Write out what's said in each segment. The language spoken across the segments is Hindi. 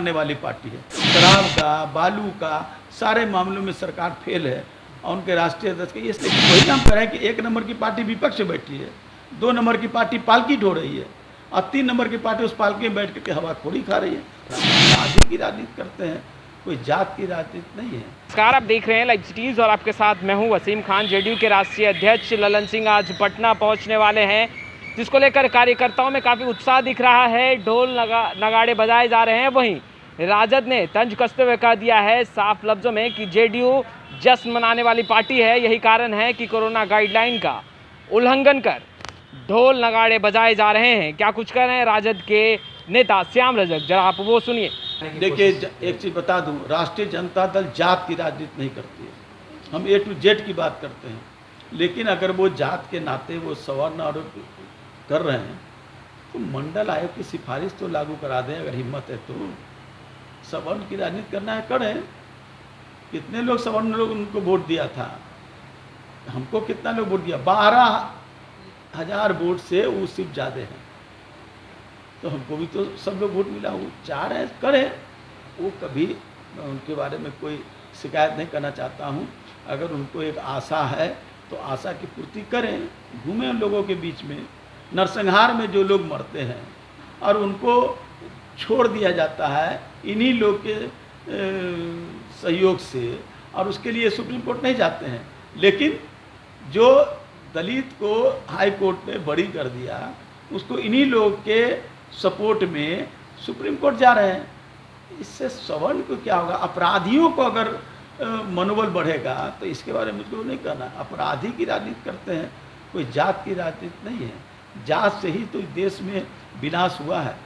मनाने वाली पार्टी है। शराब का, बालू का, सारे मामलों में सरकार फेल है और उनके राष्ट्रीय अध्यक्ष के इसलिए वही हम कह रहे हैं कि 1 नंबर की पार्टी विपक्ष में बैठी है, 2 नंबर की पार्टी पालकी ढो रही है और 3 नंबर की पार्टी उस पालकी में बैठ करके हवाखोरी खा रही है। आदि की राजनीति करते हैं, कोई जात की राजनीति नहीं है। नमस्कार, आप देख रहे हैं लाइव सिटीज और आपके साथ मैं हूं वसीम खान। जेडीयू के राष्ट्रीय अध्यक्ष ललन सिंह आज पटना पहुंचने वाले हैं, जिसको लेकर कार्यकर्ताओं में काफ़ी उत्साह दिख रहा है। ढोल नगाड़े बजाए जा रहे हैं। वहीं राजद ने तंज कसते हुए कह दिया है साफ लफ्जों में कि जेडीयू जश्न मनाने वाली पार्टी है। यही कारण है कि कोरोना गाइडलाइन का उल्लंघन कर ढोल नगाड़े बजाए जा रहे हैं। क्या कुछ कह रहे हैं राजद के नेता श्याम रजक, जरा आप वो सुनिए। देखिए, एक चीज़ बता दूं, राष्ट्रीय जनता दल जात की राजनीति नहीं करती है। हम A to Z की बात करते हैं, लेकिन अगर वो जात के नाते वो सवर्ण और कर रहे हैं तो मंडल आयोग की सिफारिश तो लागू करा दें। अगर हिम्मत है तो सवर्ण की राजनीति करना है, करें। कितने लोग सवर्ण लोग उनको वोट दिया था, हमको कितना लोग वोट दिया? 12,000 वोट से वो सिर्फ ज़्यादा हैं, तो हमको भी तो सब लोग वोट मिला। वो चाह रहे हैं, करें। वो कभी मैं उनके बारे में कोई शिकायत नहीं करना चाहता हूँ। अगर उनको एक आशा है तो आशा की पूर्ति करें, घूमें उन लोगों के बीच में। नरसंहार में जो लोग मरते हैं और उनको छोड़ दिया जाता है इन्हीं लोग के सहयोग से, और उसके लिए सुप्रीम कोर्ट नहीं जाते हैं। लेकिन जो दलित को हाई कोर्ट ने बरी कर दिया, उसको इन्हीं लोग के सपोर्ट में सुप्रीम कोर्ट जा रहे हैं। इससे सवर्ण को क्या होगा? अपराधियों को अगर मनोबल बढ़ेगा तो इसके बारे में मुझको नहीं कहना। अपराधी की राजनीति करते हैं, कोई जात की राजनीति नहीं है। जात से ही तो देश में विनाश हुआ है।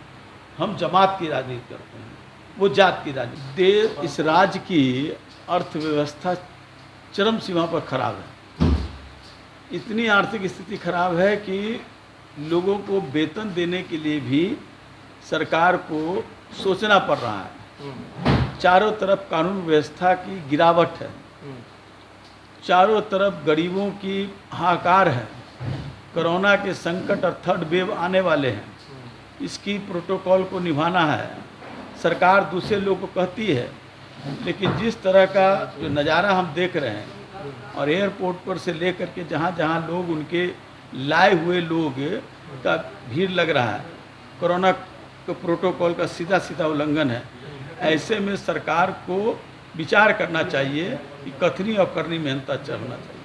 हम जमात की राजनीति करते हैं, वो जात की राजनीति। देश, इस राज्य की अर्थव्यवस्था चरम सीमा पर खराब है। इतनी आर्थिक स्थिति खराब है कि लोगों को वेतन देने के लिए भी सरकार को सोचना पड़ रहा है। चारों तरफ कानून व्यवस्था की गिरावट है, चारों तरफ गरीबों की हाहाकार है। कोरोना के संकट और 3rd वेव आने वाले हैं, इसकी प्रोटोकॉल को निभाना है। सरकार दूसरे लोगों को कहती है, लेकिन जिस तरह का जो नज़ारा हम देख रहे हैं और एयरपोर्ट पर से लेकर के जहाँ जहाँ लोग उनके लाए हुए लोग का भीड़ लग रहा है, कोरोना के प्रोटोकॉल का सीधा सीधा उल्लंघन है। ऐसे में सरकार को विचार करना चाहिए कि कथनी और करनी में अंतर चलना चाहिए,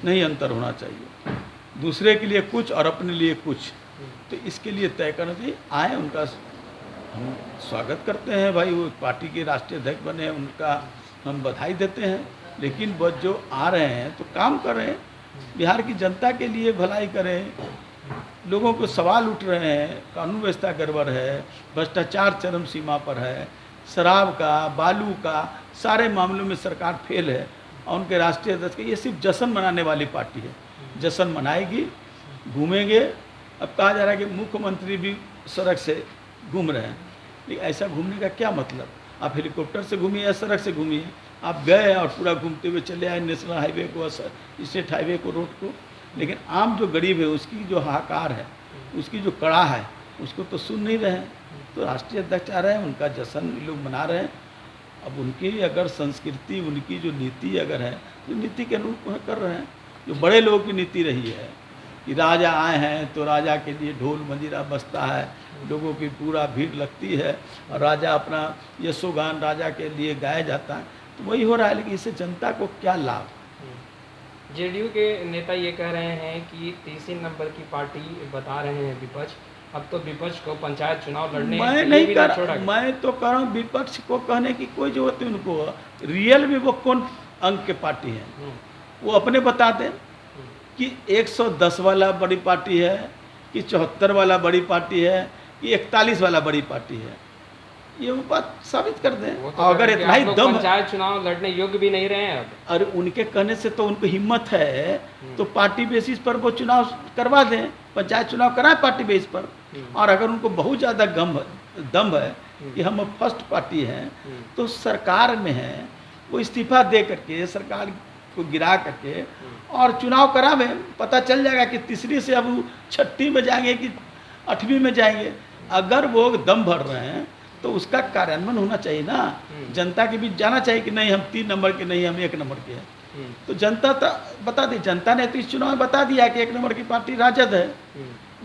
नहीं अंतर होना चाहिए। दूसरे के लिए कुछ और अपने लिए कुछ, तो इसके लिए तय करना चाहिए। आए, उनका हम स्वागत करते हैं। भाई वो पार्टी के राष्ट्रीय अध्यक्ष बने हैं, उनका हम बधाई देते हैं। लेकिन वो जो आ रहे हैं तो काम कर रहे हैं, बिहार की जनता के लिए भलाई करें। लोगों को सवाल उठ रहे हैं, कानून व्यवस्था गड़बड़ है, भ्रष्टाचार चरम सीमा पर है, शराब का, बालू का, सारे मामलों में सरकार फेल है और उनके राष्ट्रीय अध्यक्ष के ये सिर्फ जश्न मनाने वाली पार्टी है। जश्न मनाएगी, घूमेंगे। अब कहा जा रहा है कि मुख्यमंत्री भी सड़क से घूम रहे हैं, लेकिन ऐसा घूमने का क्या मतलब? आप हेलीकॉप्टर से घूमिए या सड़क से घूमिए। आप गए और पूरा घूमते हुए चले आए नेशनल हाईवे को, स्टेट हाईवे को, रोड को। लेकिन आम जो गरीब है, उसकी जो हाहाकार है, उसकी जो कड़ा है, उसको तो सुन नहीं रहे हैं। तो राष्ट्रीय अध्यक्ष आ रहे हैं, उनका जश्न लोग मना रहे हैं। अब उनकी अगर संस्कृति, उनकी जो नीति अगर है, तो नीति के अनुरूप कर रहे हैं। जो बड़े लोगों की नीति रही है कि राजा आए हैं तो राजा के लिए ढोल मंजीरा बजता है, लोगों की पूरा भीड़ लगती है और राजा अपना यशोगान राजा के लिए गाया जाता है, तो वही हो रहा है। लेकिन इससे जनता को क्या लाभ? जेडीयू के नेता ये कह रहे हैं कि 3 नंबर की पार्टी बता रहे हैं विपक्ष। अब तो विपक्ष को पंचायत चुनाव लड़ने मैं नहीं कर, मैं तो कह रहा हूँ विपक्ष को कहने की कोई जरूरत नहीं। उनको रियल में वो कौन अंक के पार्टी है वो अपने बता दें कि 110 वाला बड़ी पार्टी है कि 74 वाला बड़ी पार्टी है कि 41 वाला बड़ी पार्टी है, ये वो बात साबित कर दें। तो अगर इतना ही दम, पंचायत चुनाव लड़ने योग्य भी नहीं रहे हैं अब। अरे उनके कहने से तो उनको हिम्मत है तो पार्टी बेसिस पर वो चुनाव करवा दें, पंचायत चुनाव कराएं पार्टी बेस पर। और अगर उनको बहुत ज़्यादा दम है कि हम फर्स्ट पार्टी हैं तो सरकार में हैं, वो इस्तीफा दे करके सरकार को गिरा करके और चुनाव करावें। पता चल जाएगा कि तीसरी से अब 6ठी में जाएंगे कि 8वीं में जाएंगे। अगर वो दम भर रहे हैं तो उसका कार्यान्वयन होना चाहिए ना। जनता के बीच जाना चाहिए कि नहीं हम 3 नंबर के नहीं, हम 1 नंबर के हैं। तो जनता बता दी, जनता ने तो इस चुनाव में बता दिया कि 1 नंबर की पार्टी राजद है।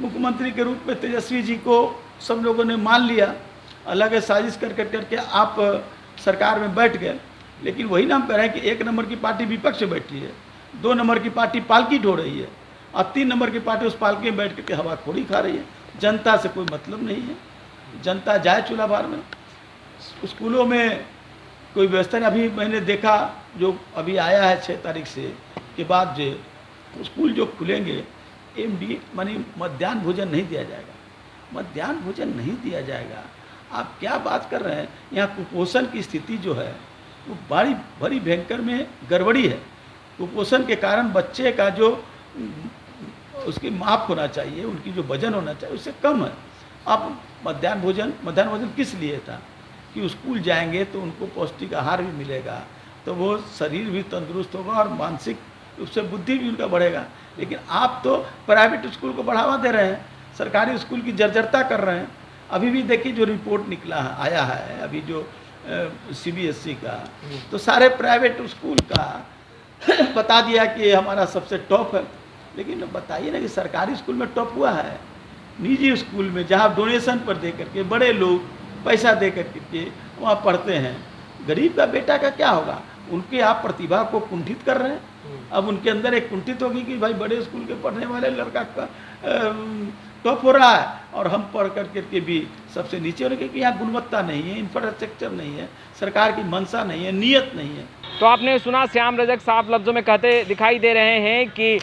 मुख्यमंत्री के रूप में तेजस्वी जी को सब लोगों ने मान लिया, अलग साजिश करके आप सरकार में बैठ गए। लेकिन वही ना हम कह रहे हैं कि 1 नंबर की पार्टी विपक्ष में बैठी है, 2 नंबर की पार्टी पालकी ढो रही है और 3 नंबर की पार्टी उस पालकी में बैठ करके हवाखोरी खा रही है। जनता से कोई मतलब नहीं है। जनता जाए चूल्हा बार में। स्कूलों में कोई व्यवस्था नहीं। अभी मैंने देखा जो अभी आया है 6 तारीख से के बाद जो स्कूल जो खुलेंगे, MD मानी मध्याह्न भोजन नहीं दिया जाएगा। मध्याह्न भोजन नहीं दिया जाएगा, आप क्या बात कर रहे हैं। यहाँ कुपोषण की स्थिति जो है वो बड़ी भयंकर में गड़बड़ी है। कुपोषण के कारण बच्चे का जो उसकी माप होना चाहिए, उनकी जो वजन होना चाहिए उससे कम है। अब मध्याह्न भोजन किस लिए था कि स्कूल जाएंगे तो उनको पौष्टिक आहार भी मिलेगा, तो वो शरीर भी तंदुरुस्त होगा और मानसिक रूप से बुद्धि भी उनका बढ़ेगा। लेकिन आप तो प्राइवेट स्कूल को बढ़ावा दे रहे हैं, सरकारी स्कूल की जर्जरता कर रहे हैं। अभी भी देखिए जो रिपोर्ट आया है अभी जो CBSE का, तो सारे प्राइवेट स्कूल का बता दिया कि हमारा सबसे टॉप है। लेकिन बताइए ना कि सरकारी स्कूल में टॉप हुआ है। निजी स्कूल में जहाँ डोनेशन पर दे करके बड़े लोग पैसा दे करके वहाँ पढ़ते हैं, गरीब का बेटा का क्या होगा। उनके आप प्रतिभा को कुंठित कर रहे हैं। अब उनके अंदर एक कुंठित होगी कि भाई बड़े स्कूल के पढ़ने वाले लड़का का टॉप हो रहा है और हम पढ़ करके भी सबसे नीचे हो रहे, क्योंकि यहाँ गुणवत्ता नहीं है, इंफ्रास्ट्रक्चर नहीं है, सरकार की मंशा नहीं है, नीयत नहीं है। तो आपने सुना, श्याम रजक साफ लफ्जों में कहते दिखाई दे रहे हैं कि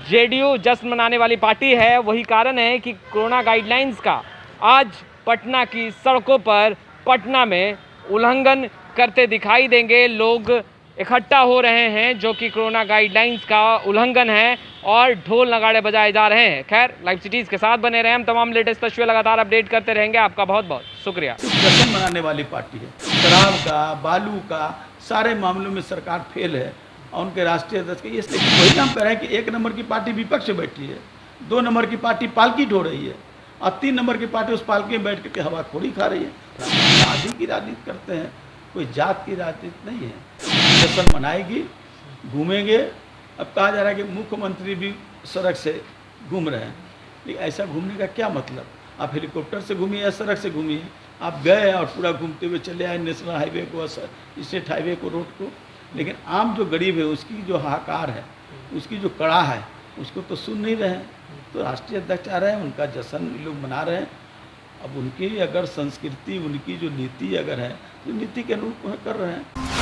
JDU जश्न मनाने वाली पार्टी है। वही कारण है कि कोरोना गाइडलाइंस का आज पटना की सड़कों पर पटना में उल्लंघन करते दिखाई देंगे। लोग इकट्ठा हो रहे हैं जो कि कोरोना गाइडलाइंस का उल्लंघन है और ढोल नगाड़े बजाए जा रहे हैं। खैर, लाइव सिटीज़ के साथ बने रहे, हम तमाम लेटेस्ट तस्वीरें लगातार अपडेट करते रहेंगे। आपका बहुत बहुत शुक्रिया। जश्न मनाने वाली पार्टी है। शराब का, बालू का, सारे मामलों में सरकार फेल है और उनके राष्ट्रीय अध्यक्ष के इसलिए वही नाम कह रहे हैं कि 1 नंबर की पार्टी विपक्ष में बैठी है, 2 नंबर की पार्टी पालकी ढो रही है और 3 नंबर की पार्टी उस पालकी में बैठ करके हवाखोरी खा रही है। जाति की राजनीति करते हैं, कोई जात की राजनीति नहीं है। जश्न मनाएगी, घूमेंगे। अब कहा जा रहा है कि मुख्यमंत्री भी सड़क से घूम रहे हैं, लेकिन ऐसा घूमने का क्या मतलब। आप हेलीकॉप्टर से घूमिए या सड़क से घूमिए, आप गए और पूरा घूमते हुए चले आए नेशनल हाईवे को, स्टेट हाईवे को, रोड को। लेकिन आम जो गरीब है उसकी जो हाहाकार है, उसकी जो कड़ा है, उसको तो सुन नहीं रहे हैं। तो राष्ट्रीय अध्यक्ष आ रहे हैं, उनका जश्न लोग मना रहे हैं। अब उनकी अगर संस्कृति, उनकी जो नीति अगर है तो नीति के अनुरूप कर रहे हैं।